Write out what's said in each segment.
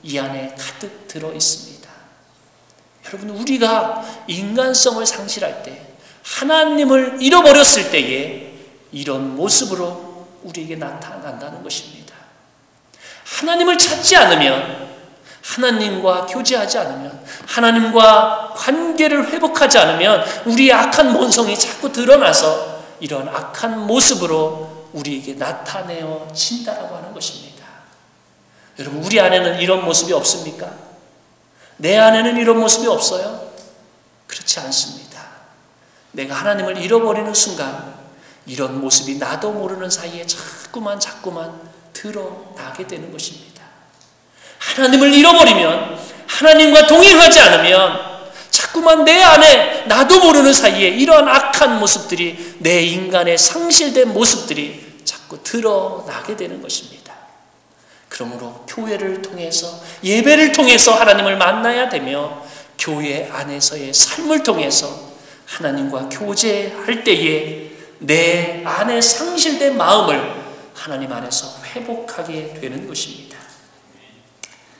이 안에 가득 들어 있습니다. 여러분, 우리가 인간성을 상실할 때, 하나님을 잃어버렸을 때에 이런 모습으로 우리에게 나타난다는 것입니다. 하나님을 찾지 않으면, 하나님과 교제하지 않으면, 하나님과 관계를 회복하지 않으면 우리의 악한 본성이 자꾸 드러나서 이런 악한 모습으로 우리에게 나타내어 진다라고 하는 것입니다. 여러분, 우리 안에는 이런 모습이 없습니까? 내 안에는 이런 모습이 없어요? 그렇지 않습니다. 내가 하나님을 잃어버리는 순간 이런 모습이 나도 모르는 사이에 자꾸만 드러나게 되는 것입니다. 하나님을 잃어버리면, 하나님과 동행하지 않으면 자꾸만 내 안에 나도 모르는 사이에 이러한 악한 모습들이, 내 인간의 상실된 모습들이 자꾸 드러나게 되는 것입니다. 그러므로 교회를 통해서, 예배를 통해서 하나님을 만나야 되며, 교회 안에서의 삶을 통해서 하나님과 교제할 때에 내 안에 상실된 마음을 하나님 안에서 회복하게 되는 것입니다.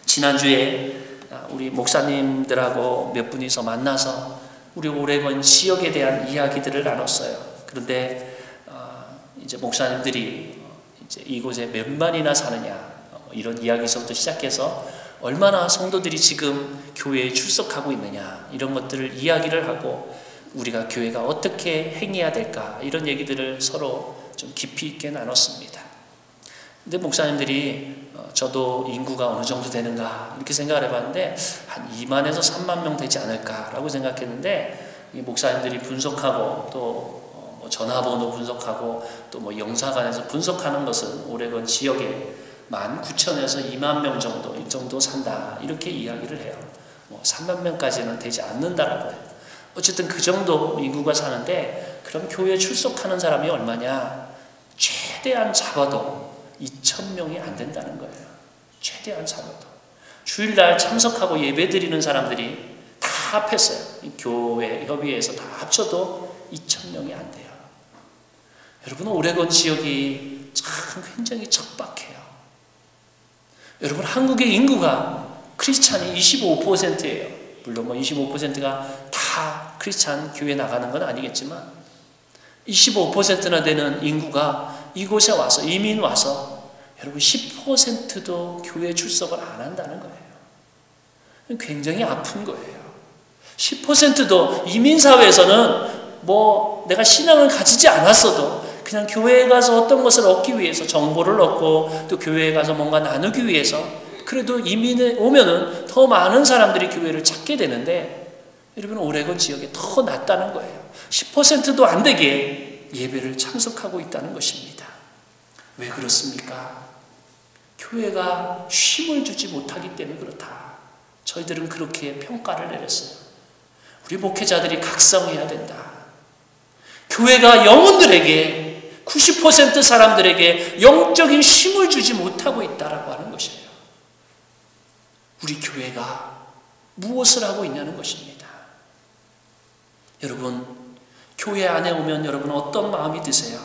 지난주에 우리 목사님들하고 몇 분이서 만나서 우리 오레곤 지역에 대한 이야기들을 나눴어요. 그런데 이제 목사님들이 이제 이곳에 몇 만이나 사느냐, 이런 이야기서부터 시작해서 얼마나 성도들이 지금 교회에 출석하고 있느냐, 이런 것들을 이야기를 하고 우리가 교회가 어떻게 행해야 될까, 이런 얘기들을 서로 좀 깊이 있게 나눴습니다. 근데 목사님들이 저도 인구가 어느 정도 되는가 이렇게 생각을 해봤는데 한 2만에서 3만 명 되지 않을까라고 생각했는데, 이 목사님들이 분석하고 또 전화번호 분석하고 또 뭐 영사관에서 분석하는 것은 오레곤 지역에 19,000에서 2만 명 정도, 이 정도 산다, 이렇게 이야기를 해요. 뭐 3만 명까지는 되지 않는다라고 해요. 어쨌든 그 정도 인구가 사는데, 그럼 교회에 출석하는 사람이 얼마냐? 최대한 잡아도 2,000명이 안 된다는 거예요. 최대한 잡아도. 주일날 참석하고 예배드리는 사람들이 다 합했어요. 교회 협의회에서 다 합쳐도 2,000명이 안 돼요. 여러분, 오레곤 지역이 참 굉장히 척박해요. 여러분, 한국의 인구가 크리스찬이 25%예요. 물론 뭐 25%가 다 크리스찬 교회 나가는 건 아니겠지만 25%나 되는 인구가 이곳에 와서, 이민 와서 여러분 10%도 교회 출석을 안 한다는 거예요. 굉장히 아픈 거예요. 10%도 이민사회에서는 뭐 내가 신앙을 가지지 않았어도 그냥 교회에 가서 어떤 것을 얻기 위해서, 정보를 얻고 또 교회에 가서 뭔가 나누기 위해서, 그래도 이민에 오면은 더 많은 사람들이 교회를 찾게 되는데, 여러분 오레곤 지역에 더 낫다는 거예요. 10%도 안 되게 예배를 참석하고 있다는 것입니다. 왜 그렇습니까? 교회가 쉼을 주지 못하기 때문에 그렇다. 저희들은 그렇게 평가를 내렸어요. 우리 목회자들이 각성해야 된다. 교회가 영혼들에게, 90% 사람들에게 영적인 쉼을 주지 못하고 있다라고 하는 것이에요. 우리 교회가 무엇을 하고 있냐는 것입니다. 여러분, 교회 안에 오면 여러분 어떤 마음이 드세요?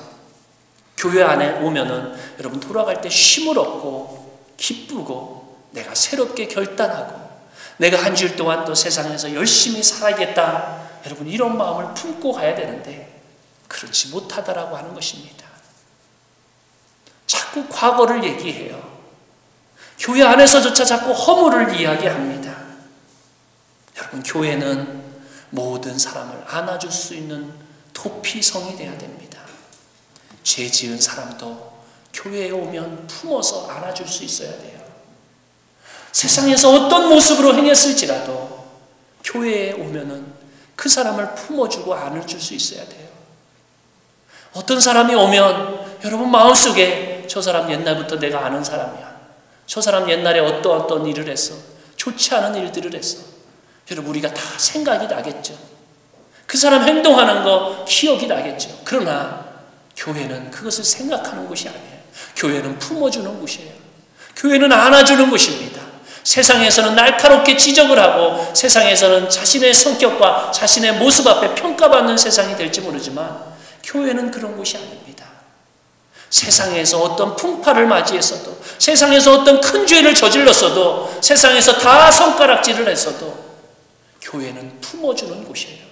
교회 안에 오면은 여러분 돌아갈 때 쉼을 얻고 기쁘고, 내가 새롭게 결단하고, 내가 한 주일 동안 또 세상에서 열심히 살아야겠다, 여러분 이런 마음을 품고 가야 되는데 그렇지 못하다라고 하는 것입니다. 자꾸 과거를 얘기해요. 교회 안에서조차 자꾸 허물을 이야기합니다. 여러분, 교회는 모든 사람을 안아줄 수 있는 도피성이 되어야 됩니다. 죄 지은 사람도 교회에 오면 품어서 안아줄 수 있어야 돼요. 세상에서 어떤 모습으로 행했을지라도 교회에 오면은 그 사람을 품어주고 안아줄 수 있어야 돼요. 어떤 사람이 오면 여러분 마음속에 저 사람 옛날부터 내가 아는 사람이야, 저 사람 옛날에 어떤 일을 했어, 좋지 않은 일들을 했어, 여러분 우리가 다 생각이 나겠죠. 그 사람 행동하는 거 기억이 나겠죠. 그러나 교회는 그것을 생각하는 곳이 아니에요. 교회는 품어주는 곳이에요. 교회는 안아주는 곳입니다. 세상에서는 날카롭게 지적을 하고, 세상에서는 자신의 성격과 자신의 모습 앞에 평가받는 세상이 될지 모르지만 교회는 그런 곳이 아닙니다. 세상에서 어떤 풍파를 맞이했어도, 세상에서 어떤 큰 죄를 저질렀어도, 세상에서 다 손가락질을 했어도 교회는 품어주는 곳이에요.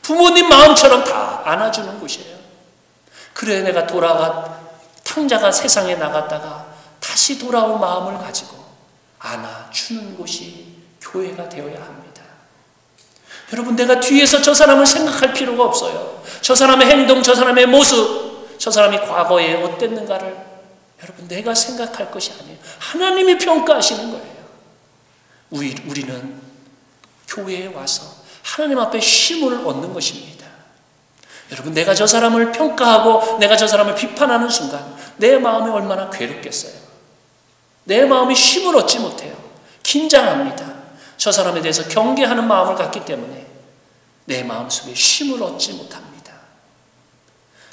부모님 마음처럼 다 안아주는 곳이에요. 그래 내가 탕자가 세상에 나갔다가 다시 돌아올 마음을 가지고 안아주는 곳이 교회가 되어야 합니다. 여러분, 내가 뒤에서 저 사람을 생각할 필요가 없어요. 저 사람의 행동, 저 사람의 모습, 저 사람이 과거에 어땠는가를 여러분 내가 생각할 것이 아니에요. 하나님이 평가하시는 거예요. 우리는 교회에 와서 하나님 앞에 쉼을 얻는 것입니다. 여러분, 내가 저 사람을 평가하고 내가 저 사람을 비판하는 순간 내 마음이 얼마나 괴롭겠어요. 내 마음이 쉼을 얻지 못해요. 긴장합니다. 저 사람에 대해서 경계하는 마음을 갖기 때문에 내 마음속에 쉼을 얻지 못합니다.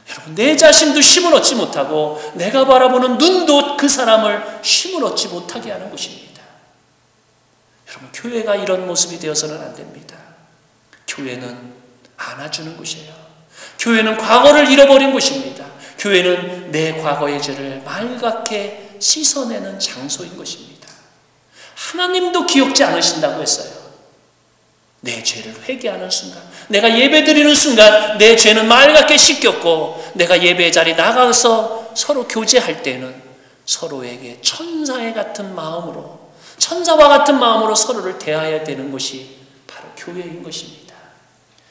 여러분, 내 자신도 쉼을 얻지 못하고 내가 바라보는 눈도 그 사람을 쉼을 얻지 못하게 하는 것입니다. 여러분, 교회가 이런 모습이 되어서는 안 됩니다. 교회는 안아주는 곳이에요. 교회는 과거를 잃어버린 곳입니다. 교회는 내 과거의 죄를 맑게 씻어내는 장소인 것입니다. 하나님도 기억지 않으신다고 했어요. 내 죄를 회개하는 순간, 내가 예배드리는 순간 내 죄는 맑게 씻겼고, 내가 예배 자리에 나가서 서로 교제할 때는 서로에게 천사와 같은 마음으로 서로를 대해야 되는 것이 바로 교회인 것입니다.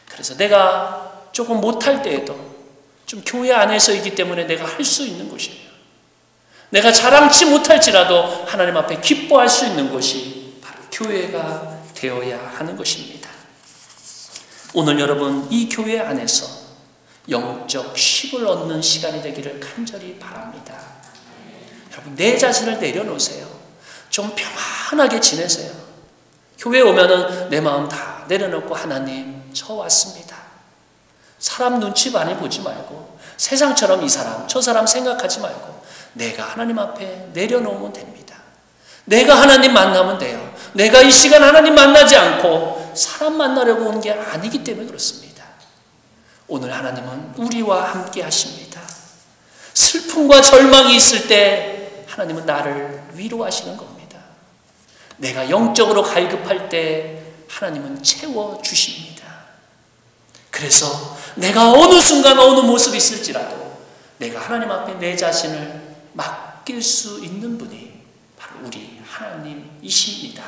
그래서 내가 조금 못할 때에도 좀 교회 안에서이기 때문에 내가 할 수 있는 것이에요. 내가 자랑치 못할지라도 하나님 앞에 기뻐할 수 있는 것이 바로 교회가 되어야 하는 것입니다. 오늘 여러분, 이 교회 안에서 영적 쉼을 얻는 시간이 되기를 간절히 바랍니다. 여러분, 내 자신을 내려놓으세요. 좀 평안하게 지내세요. 교회 오면은 내 마음 다 내려놓고, 하나님, 저 왔습니다. 사람 눈치 많이 보지 말고, 세상처럼 이 사람 저 사람 생각하지 말고 내가 하나님 앞에 내려놓으면 됩니다. 내가 하나님 만나면 돼요. 내가 이 시간 하나님 만나지 않고 사람 만나려고 온 게 아니기 때문에 그렇습니다. 오늘 하나님은 우리와 함께 하십니다. 슬픔과 절망이 있을 때 하나님은 나를 위로하시는 겁니다. 내가 영적으로 갈급할 때 하나님은 채워주십니다. 그래서 내가 어느 순간 어느 모습이 있을지라도 내가 하나님 앞에 내 자신을 맡길 수 있는 분이 바로 우리 하나님이십니다.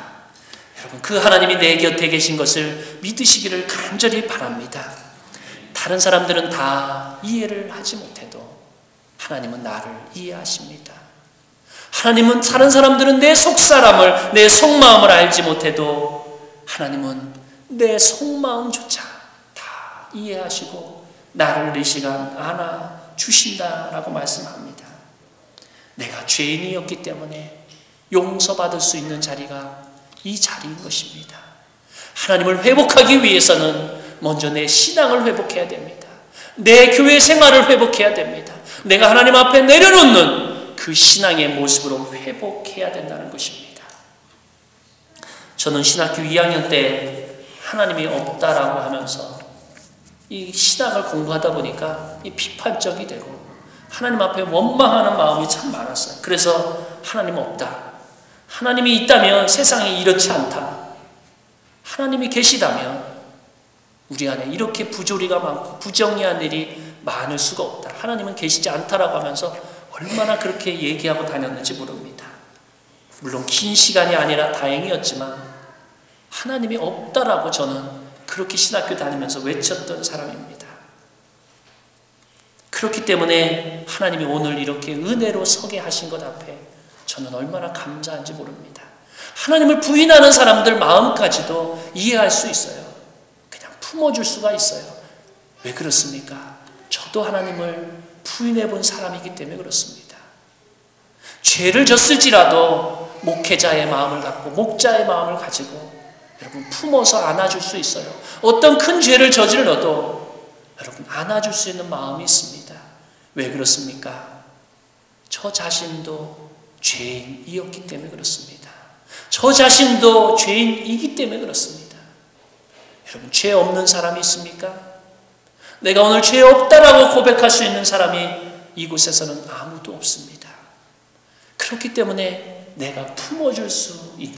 여러분, 그 하나님이 내 곁에 계신 것을 믿으시기를 간절히 바랍니다. 다른 사람들은 다 이해를 하지 못해도 하나님은 나를 이해하십니다. 하나님은, 다른 사람들은 내 속사람을, 내 속마음을 알지 못해도 하나님은 내 속마음조차 다 이해하시고 나를 이 시간 안아주신다라고 말씀합니다. 내가 죄인이었기 때문에 용서받을 수 있는 자리가 이 자리인 것입니다. 하나님을 회복하기 위해서는 먼저 내 신앙을 회복해야 됩니다. 내 교회 생활을 회복해야 됩니다. 내가 하나님 앞에 내려놓는 그 신앙의 모습으로 회복해야 된다는 것입니다. 저는 신학교 2학년 때 하나님이 없다라고 하면서 이 신학을 공부하다 보니까 이 비판적이 되고 하나님 앞에 원망하는 마음이 참 많았어요. 그래서 하나님 없다. 하나님이 있다면 세상이 이렇지 않다. 하나님이 계시다면 우리 안에 이렇게 부조리가 많고 부정의한 일이 많을 수가 없다. 하나님은 계시지 않다라고 하면서 얼마나 그렇게 얘기하고 다녔는지 모릅니다. 물론 긴 시간이 아니라 다행이었지만 하나님이 없다라고 저는 그렇게 신학교 다니면서 외쳤던 사람입니다. 그렇기 때문에 하나님이 오늘 이렇게 은혜로 서게 하신 것 앞에 저는 얼마나 감사한지 모릅니다. 하나님을 부인하는 사람들 마음까지도 이해할 수 있어요. 그냥 품어줄 수가 있어요. 왜 그렇습니까? 저도 하나님을 부인해 본 사람이기 때문에 그렇습니다. 죄를 졌을지라도 목회자의 마음을 갖고 목자의 마음을 가지고 여러분 품어서 안아줄 수 있어요. 어떤 큰 죄를 저질러도 여러분 안아줄 수 있는 마음이 있습니다. 왜 그렇습니까? 저 자신도 죄인이었기 때문에 그렇습니다. 저 자신도 죄인이기 때문에 그렇습니다. 여러분, 죄 없는 사람이 있습니까? 내가 오늘 죄 없다라고 고백할 수 있는 사람이 이곳에서는 아무도 없습니다. 그렇기 때문에 내가 품어줄 수 있다.